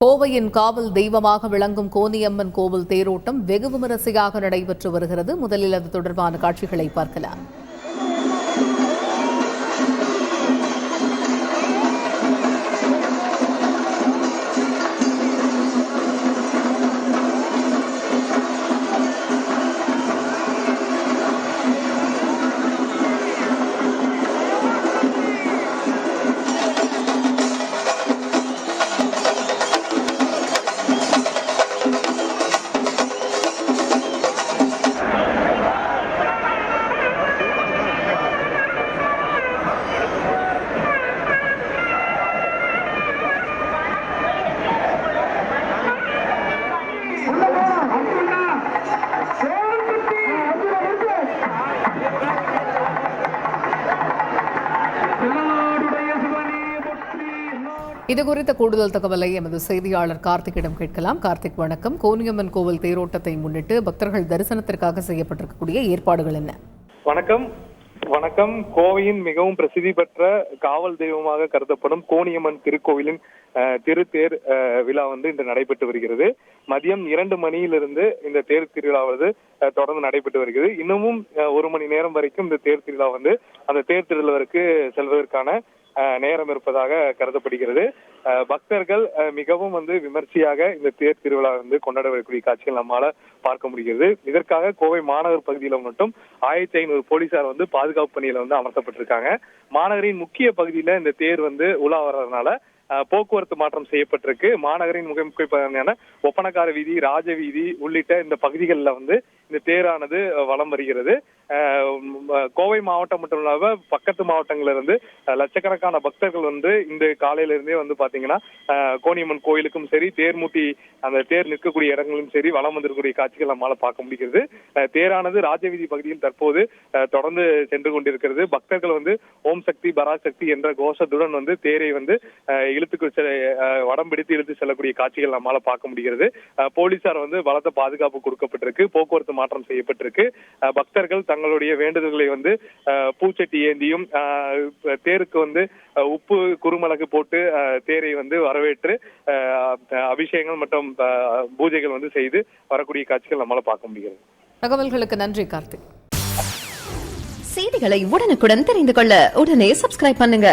கோவையின் காவல் தெய்வமாக விளங்கும் கோனியம்மன் கோவில் தேரோட்டம் வெகு விமரிசையாக நடைபெற்று வருகிறது. முதலில் அது தொடர்பான காட்சிகளை பார்க்கலாம். இதுகுறித்த கூடுதல் தகவலை எமது செய்தியாளர் கார்த்திக்கிடம் கேட்கலாம். கார்த்திக், வணக்கம். கோனியம்மன் கோவில் தேரோட்டத்தை முன்னிட்டு பக்தர்கள் தரிசனத்திற்காக செய்யப்பட்டிருக்கக்கூடிய ஏற்பாடுகள் என்ன? வணக்கம். கோவையின் மிகவும் பிரசித்தி பெற்ற காவல் தெய்வமாக கருதப்படும் கோனியம்மன் திருக்கோவிலின் திருத்தேர் விழா இன்று நடைபெற்று வருகிறது. மதியம் 2 மணியிலிருந்து இந்த தேர் திருவிழா தொடர்ந்து நடைபெற்று வருகிறது. இன்னமும் 1 மணி நேரம் வரைக்கும் இந்த தேர் திருவிழா அந்த தேர் திருவிழாவிற்கு செல்வதற்கான நேரம் இருப்பதாக கருதப்படுகிறது. பக்தர்கள் மிகவும் விமர்சையாக இந்த தேர் திருவிழா கொண்டாட வரக்கூடிய காட்சிகள் நம்மால பார்க்க முடிகிறது. இதற்காக கோவை மாநகர் பகுதியில மட்டும் 1500 போலீசார் பாதுகாப்பு பணியில அமர்த்தப்பட்டிருக்காங்க. மாநகரின் முக்கிய பகுதியில இந்த தேர் உலா வர்றதுனால போக்குவரத்து மாற்றம் செய்யப்பட்டிருக்கு. மாநகரின் முக்கிய பகுதியான ஒப்பனக்கார வீதி, ராஜ வீதி உள்ளிட்ட இந்த பகுதிகளில் இந்த தேரானது வலம் வருகிறது. கோவை மாவட்டம் மட்டும் இல்லாம பக்கத்து மாவட்டங்கள்ல இருந்து லட்சக்கணக்கான பக்தர்கள் இந்த காலையில இருந்தே பாத்தீங்கன்னா கோனியம்மன் கோயிலுக்கும் சரி, தேர்மூட்டி அந்த தேர் நிற்கக்கூடிய இடங்களும் சரி வலம் வந்திருக்கக்கூடிய காட்சிகள் நம்மளால பார்க்க முடிகிறது. தேரானது ராஜவீதி பகுதியில் தற்போது தொடர்ந்து சென்று கொண்டிருக்கிறது. பக்தர்கள் ஓம் சக்தி பராசக்தி என்ற கோஷத்துடன் தேரை வடம் பிடித்து இழுத்து செல்லக்கூடிய காட்சிகள் நம்மால பார்க்க முடிகிறது. போலீசார் பலத்த பாதுகாப்பு கொடுக்கப்பட்டிருக்கு. போக்குவரத்து மாற்றம் செய்யப்பட்டிருக்கு. பக்தர்கள் தங்களுடைய வேண்டுதல்களை பூச்சட்டி ஏந்தியும் தேருக்கு உப்பு குறுமிளகு போட்டு தேரை வரவேற்று அபிஷேகங்கள் மற்றும் பூஜைகள் செய்து வரக்கூடிய காட்சிகள் நம்மால பார்க்க முடிகிறது. தகவல்களுக்கு நன்றி கார்த்திக். செய்திகளை உடனுக்குடன் தெரிந்து கொள்ள உடனே சப்ஸ்கிரைப் பண்ணுங்க.